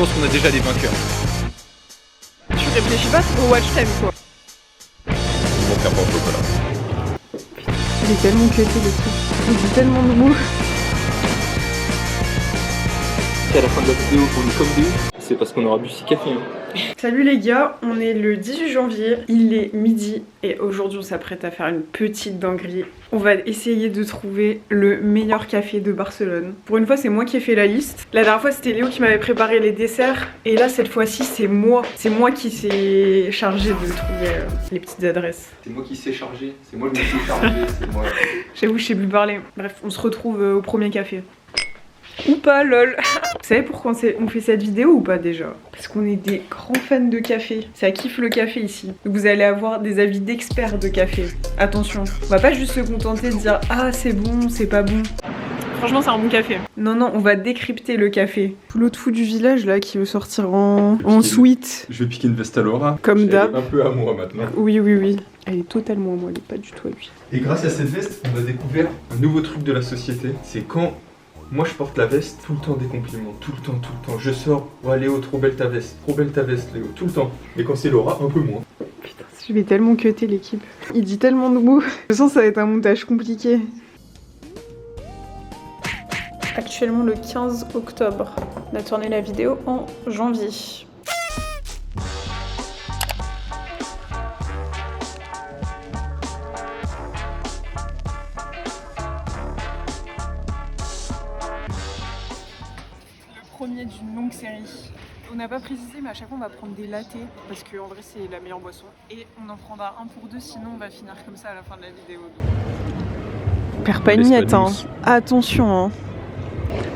pense qu'on a déjà des vainqueurs. Tu réfléchis pas au watch time quoi. Il manque un pain au chocolat. Il est tellement cuté le truc. Il dit tellement de mots. Et à la fin de la vidéo, on est comme des ouf. C'est parce qu'on aura bu 6 cafés. Salut les gars, on est le 18 janvier, il est midi et aujourd'hui on s'apprête à faire une petite dinguerie. On va essayer de trouver le meilleur café de Barcelone. Pour une fois c'est moi qui ai fait la liste. La dernière fois c'était Léo qui m'avait préparé les desserts et là cette fois-ci c'est moi. C'est moi qui s'est chargé de trouver les petites adresses. C'est moi qui sais charger, c'est moi le mec qui sais charger, c'est moi. J'avoue je sais plus parler. Bref, on se retrouve au premier café. Ou pas, lol. Vous savez pourquoi on fait cette vidéo ou pas déjà? Parce qu'on est des grands fans de café. Ça kiffe le café ici. Donc vous allez avoir des avis d'experts de café. Attention, on va pas juste se contenter de dire ah c'est bon, c'est pas bon. Franchement c'est un bon café. Non non, on va décrypter le café. L'autre fou du village là qui veut sortir en suite. Je vais piquer une veste à Laura. Comme d'hab. Un peu à moi maintenant. Oui oui oui. Elle est totalement à moi, elle est pas du tout à lui. Et grâce à cette veste, on a découvert un nouveau truc de la société. C'est quand moi je porte la veste, tout le temps des compliments, tout le temps. Je sors, oh Léo, trop belle ta veste Léo, tout le temps. Et quand c'est Laura, un peu moins. Putain, je vais tellement cuter l'équipe. Il dit tellement de mots. Je sens que ça va être un montage compliqué. Actuellement le 15 octobre. On a tourné la vidéo en janvier. Premier d'une longue série. On n'a pas précisé mais à chaque fois on va prendre des lattés parce qu'en vrai c'est la meilleure boisson et on en prendra un pour deux sinon on va finir comme ça à la fin de la vidéo. Perds pas une miette hein. Attention hein.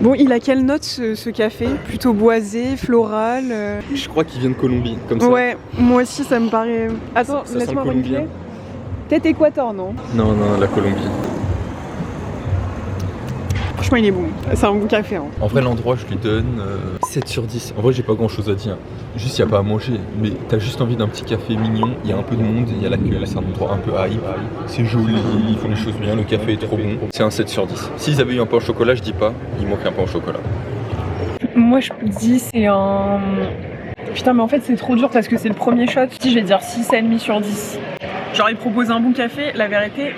Bon il a quelle note ce café? Plutôt boisé, floral Je crois qu'il vient de Colombie, comme ça. Ouais, moi aussi ça me paraît... Attends, laisse-moi reculer. Peut-être Équateur non? Non, la Colombie. Franchement il est bon, c'est un bon café hein. En vrai l'endroit je lui donne 7 sur 10. En vrai j'ai pas grand chose à dire. Juste y a pas à manger. Mais t'as juste envie d'un petit café mignon. Il y a un peu de monde, il y a la queue. C'est un endroit un peu high. C'est joli, ils font les choses bien, le café est trop bon. C'est un 7 sur 10. S'ils avaient eu un pain au chocolat, je dis pas, il manque un pain au chocolat. Moi je dis c'est un... Putain mais en fait c'est trop dur parce que c'est le premier shot. Si je vais dire 6,5 sur 10. Genre ils proposent un bon café, la vérité...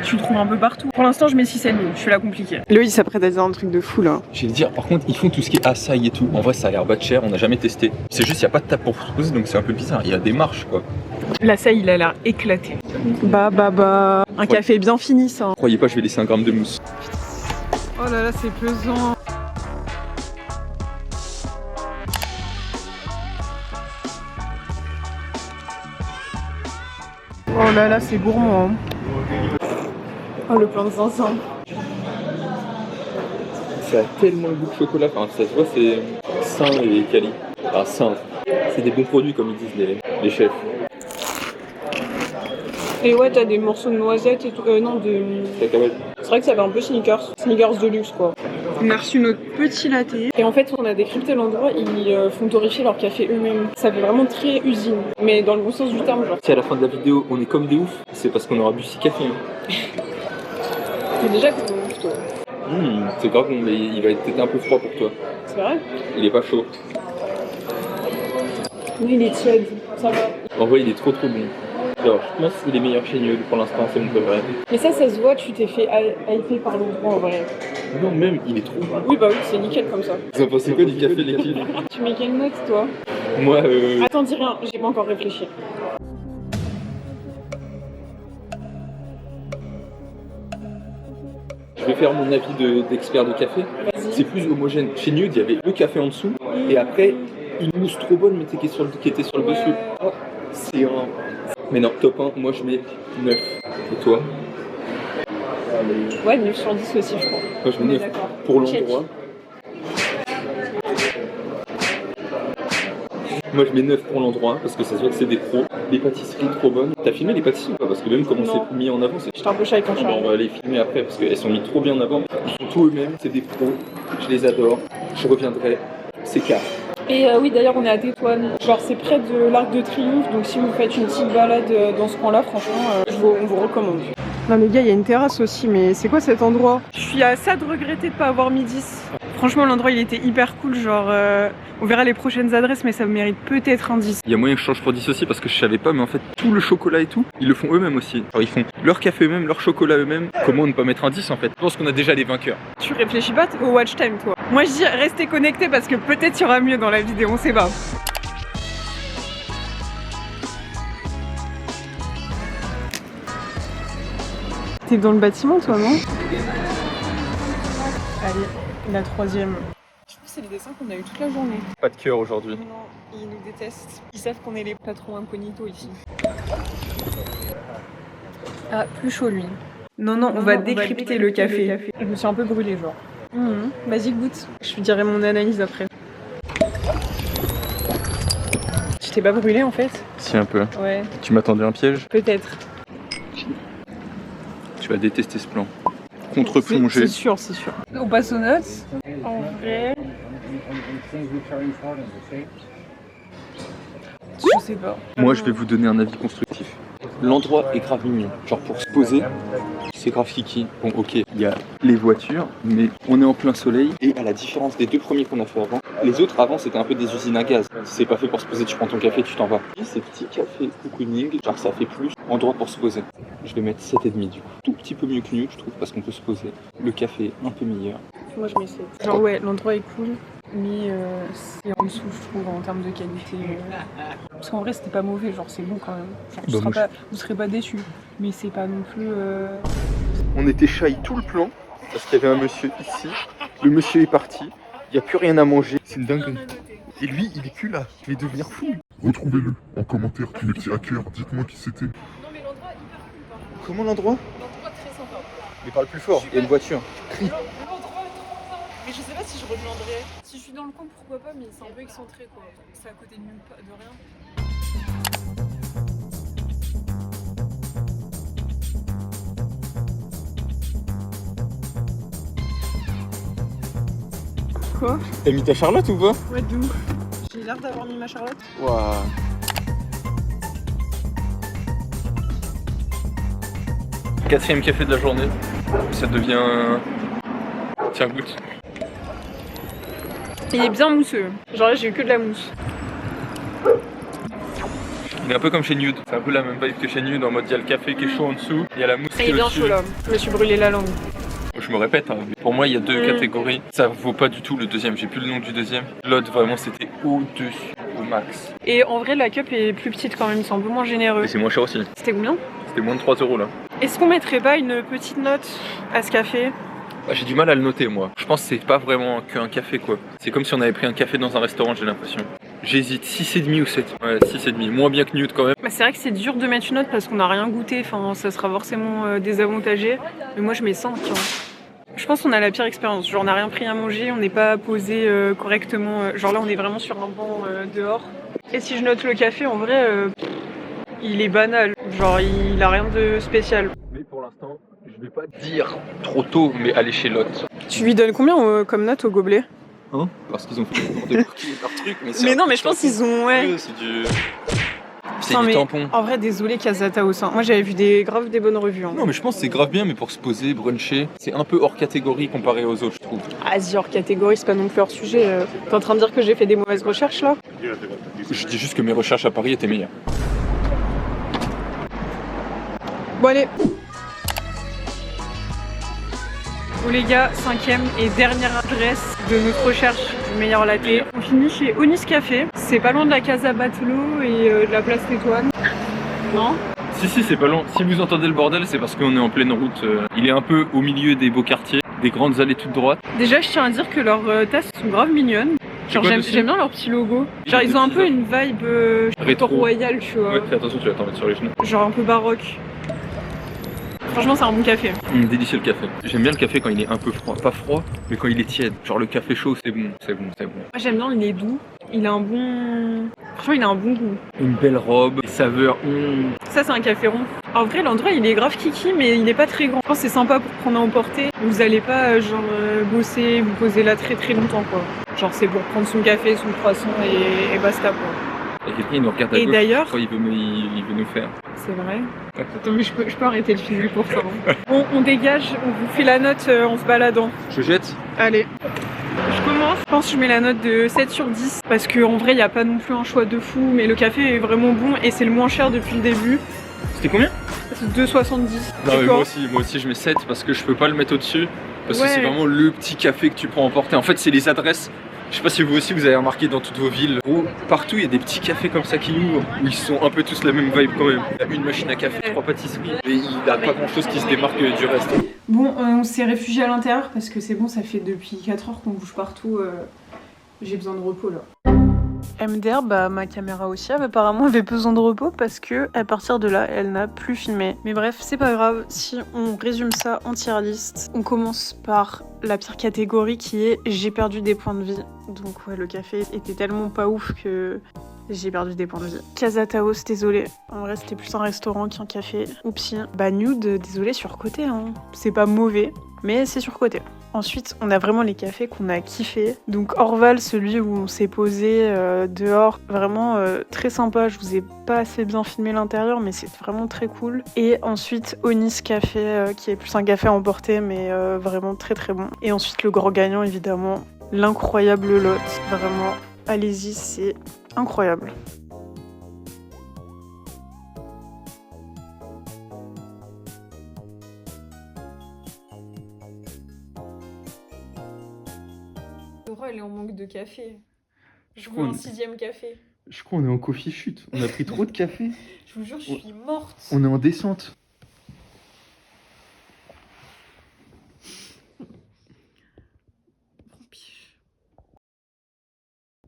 Tu le trouves un peu partout. Pour l'instant, je mets 6,5. Je suis là compliquée. Lui, il s'apprête à dire un truc de fou là. Je vais le dire, par contre, ils font tout ce qui est açaï et tout. En vrai, ça a l'air bas de cher, on n'a jamais testé. C'est juste, il n'y a pas de table pour poser, donc c'est un peu bizarre. Il y a des marches quoi. L'açaï, il a l'air éclaté. Bah. Un café bien fini ça. Croyez pas, je vais laisser un gramme de mousse. Oh là là, c'est pesant. Oh là là, c'est gourmand. Oh le plan de 500. Ça a tellement le goût de chocolat, enfin ça se voit c'est sain et quali. Enfin sain, c'est des bons produits comme ils disent les chefs. Et ouais t'as des morceaux de noisettes et tout, non de... Cacahuètes. C'est vrai que ça fait un peu sneakers de luxe quoi. On a reçu notre petit latte et en fait on a décrypté l'endroit, ils font torréfier leur café eux-mêmes. Ça fait vraiment très usine, mais dans le bon sens du terme genre. Si à la fin de la vidéo on est comme des ouf, c'est parce qu'on aura bu 6 cafés. C'est déjà comme ouf toi. C'est grave bon, mais il va être peut-être un peu froid pour toi. C'est vrai? Il est pas chaud. Oui il est tiède, ça va. En vrai il est trop bon. Alors je pense qu'il est meilleur chez Nude pour l'instant, c'est mon préféré. Mais ça se voit, tu t'es fait hyper par l'endroit en vrai. Non même, il est trop bon. Oui bah oui, c'est nickel comme ça. Vous en pensez quoi du café l'équipe? Tu mets quelle note toi? Moi Attends, dis rien, j'ai pas encore réfléchi. Je vais faire mon avis d'expert de café. C'est plus homogène. Chez Nude, il y avait le café en dessous et après une mousse trop bonne mais qui était sur le dessus. Oh, c'est un... Mais non, top 1, moi je mets 9. Et toi? Ouais, 9 sur 10 aussi je crois. Moi je mets 9 pour l'endroit. Moi je mets 9 pour l'endroit parce que ça se voit que c'est des pros. Les pâtisseries trop bonnes. T'as filmé les pâtisseries ou pas? Parce que même comme on s'est mis en avant, j'étais un peu shy quand je on va les filmer après parce qu'elles sont mises trop bien en avant. Ils font tout eux-mêmes, c'est des pros. Je les adore. Je reviendrai. C'est car. Et oui d'ailleurs on est à Tétouan, genre c'est près de l'Arc de Triomphe, donc si vous faites une petite balade dans ce coin là franchement on vous recommande. Non les gars il y a une terrasse aussi mais c'est quoi cet endroit? Je suis à ça de regretter de pas avoir mis 10. Franchement, l'endroit il était hyper cool, genre on verra les prochaines adresses, mais ça mérite peut-être un 10. Il y a moyen que je change pour 10 aussi parce que je savais pas, mais en fait, tout le chocolat et tout, ils le font eux-mêmes aussi. Alors ils font leur café eux-mêmes, leur chocolat eux-mêmes. Comment ne pas mettre un 10 en fait? Je pense qu'on a déjà les vainqueurs. Tu réfléchis pas au watch time, toi? Moi je dis restez connectés parce que peut-être il y aura mieux dans la vidéo, on sait pas. T'es dans le bâtiment toi, non? Allez, la troisième. Je trouve que c'est le dessin qu'on a eu toute la journée. Pas de cœur aujourd'hui. Non, ils nous détestent. Ils savent qu'on est les patrons incognito ici. Ah, plus chaud lui. Non, on va décrypter le café. Je me suis un peu brûlée, genre. Vas-y, goûte. Je lui dirai mon analyse après. Tu t'es pas brûlée en fait? Si, un peu. Ouais. Tu m'attendais un piège? Peut-être. Tu vas détester ce plan. Contre-plongée. C'est sûr, c'est sûr. On passe aux notes. En vrai... Je sais pas. Moi, je vais vous donner un avis constructif. L'endroit est grave mignon. Genre pour se poser, c'est grave kiki. Bon, ok, il y a les voitures, mais on est en plein soleil. Et à la différence des deux premiers qu'on a fait avant, les autres avant c'était un peu des usines à gaz. C'est pas fait pour se poser, tu prends ton café, tu t'en vas. Et ces petits cafés cocooning, genre ça fait plus endroit pour se poser. Je vais mettre 7,5 du coup. Tout petit peu mieux que Nude, je trouve, parce qu'on peut se poser. Le café un peu meilleur. Moi je mets 7. Genre ouais, l'endroit est cool, mais c'est en dessous je trouve en termes de qualité. Parce qu'en vrai c'était pas mauvais, genre c'est bon quand même. Genre, vous serez pas déçus, mais c'est pas non plus... On était shy tout le plan, parce qu'il y avait un monsieur ici. Le monsieur est parti, il n'y a plus rien à manger. C'est une dinguerie. Et lui, il est plus là, il va devenir fou. Retrouvez-le en commentaire, tous les petits hackers, dites-moi qui c'était. Non mais l'endroit est hyper cool par contre. Comment l'endroit? L'endroit très sympa. Mais parle plus fort, il y a une voiture. Crie. L'endroit est trop bien. Mais je sais pas si je reviendrai. Si je suis dans le coin, pourquoi pas, mais c'est un peu excentré quoi. C'est à côté de rien. Quoi? T'as mis ta Charlotte ou pas? Ouais, de ouf. J'ai l'air d'avoir mis ma Charlotte. Waouh. Quatrième café de la journée. Ça devient... Tiens, goûte. Il est bien mousseux. Genre là, j'ai eu que de la mousse. Il est un peu comme chez Nude. C'est un peu la même vibe que chez Nude, en mode il y a le café qui est chaud en dessous, il y a la mousse qui est Il est bien au-dessus. chaud là. Je me suis brûlé la langue. Je me répète, hein, mais pour moi il y a deux catégories. Ça vaut pas du tout le deuxième, j'ai plus le nom du deuxième. L'autre vraiment c'était au-dessus, au max. Et en vrai, la cup est plus petite quand même, c'est un peu moins généreux. Et c'est moins cher aussi. C'était combien? C'était moins de 3 € là. Est-ce qu'on mettrait pas une petite note à ce café? Bah, j'ai du mal à le noter moi. Je pense que c'est pas vraiment qu'un café quoi. C'est comme si on avait pris un café dans un restaurant, j'ai l'impression. J'hésite, 6,5 ou 7. Ouais, 6,5. Moins bien que Nude quand même. Bah, c'est vrai que c'est dur de mettre une note parce qu'on n'a rien goûté, enfin ça sera forcément désavantagé. Mais moi je mets 5. Hein. Je pense qu'on a la pire expérience. Genre on n'a rien pris à manger, on n'est pas posé correctement. Genre là on est vraiment sur un banc dehors. Et si je note le café, en vrai, il est banal. Genre il a rien de spécial. Mais pour l'instant, je vais pas dire trop tôt, mais aller chez Lot. Tu lui donnes combien comme note au gobelet? Hein? Parce qu'ils ont fait leur truc. Mais non mais je pense qu'ils ont... Ouais. C'est du... C'est Putain, du mais tampon. En vrai, désolé Casata au sein. Moi j'avais vu des bonnes revues. Hein. Non mais je pense que c'est grave bien, mais pour se poser, bruncher, c'est un peu hors catégorie comparé aux autres je trouve. Asie hors catégorie, c'est pas non plus hors sujet. T'es en train de dire que j'ai fait des mauvaises recherches là? Je dis juste que mes recherches à Paris étaient meilleures. Bon allez. Bon les gars, 5e et dernière adresse de notre recherche du meilleur latte. On finit chez Onis Café. C'est pas loin de la Casa Batlló et de la place Tétouan. Non? Si c'est pas loin. Si vous entendez le bordel, c'est parce qu'on est en pleine route. Il est un peu au milieu des beaux quartiers, des grandes allées toutes droites. Déjà je tiens à dire que leurs tasses sont grave mignonnes. Genre j'aime bien leur petit logo. Genre ils ont un peu une vibe rétro royale, tu vois. Ouais, fais attention, tu vas t'en mettre sur les genoux. Genre un peu baroque. Franchement, c'est un bon café. Délicieux le café. J'aime bien le café quand il est un peu froid. Pas froid, mais quand il est tiède. Genre le café chaud, c'est bon, c'est bon. Moi j'aime bien, il est doux. Il a un bon... Franchement, il a un bon goût. Une belle robe, des saveurs. Ça, c'est un café rond. En vrai, l'endroit, il est grave kiki, mais il est pas très grand. Je pense que c'est sympa pour prendre à emporter. Vous allez pas, bosser, vous poser là très très longtemps, quoi. Genre, c'est pour prendre son café, son croissant et basta, quoi. Et quelqu'un, il nous regarde à et gauche. d'ailleurs... Il veut nous faire. C'est vrai. Attends, mais je peux arrêter le film pour ça. On dégage, on vous fait la note en se baladant. Je jette. Allez. soir. Je pense que je mets la note de 7 sur 10 parce qu'en vrai il n'y a pas non plus un choix de fou, mais le café est vraiment bon et c'est le moins cher depuis le début. C'était combien? C'est 2,70. Non mais moi aussi je mets 7 parce que je peux pas le mettre au-dessus. Parce que c'est vraiment le petit café que tu prends emporter. En fait c'est les adresses. Je sais pas si vous aussi vous avez remarqué dans toutes vos villes. Partout il y a des petits cafés comme ça qui ouvrent, où ils sont un peu tous la même vibe quand même. Il y a une machine à café, 3 pâtisseries, et il n'y a pas grand chose qui se démarque du reste. Bon, on s'est réfugié à l'intérieur parce que c'est bon, ça fait depuis 4 heures qu'on bouge partout. J'ai besoin de repos là. MDR, bah ma caméra aussi apparemment avait besoin de repos parce que à partir de là elle n'a plus filmé. Mais bref, c'est pas grave, si on résume ça en tier list, on commence par la pire catégorie qui est j'ai perdu des points de vie. Donc ouais, le café était tellement pas ouf que j'ai perdu des points de vie. Casa Taos, désolé. En vrai, c'était plus un restaurant qu'un café. Oupsie. Bah Nude, désolé, surcoté. Hein. C'est pas mauvais, mais c'est surcoté. Ensuite, on a vraiment les cafés qu'on a kiffé. Donc Orval, celui où on s'est posé dehors, vraiment très sympa. Je vous ai pas assez bien filmé l'intérieur, mais c'est vraiment très cool. Et ensuite, Onis Café, qui est plus un café à emporter, mais vraiment très très bon. Et ensuite, le grand gagnant, évidemment, l'incroyable lot. Vraiment, allez-y, c'est incroyable. Laura, elle est en manque de café. Je veux un 6e café. Je crois qu'on est en coffee chute. On a pris trop de café. Je vous jure, je suis morte. On est en descente.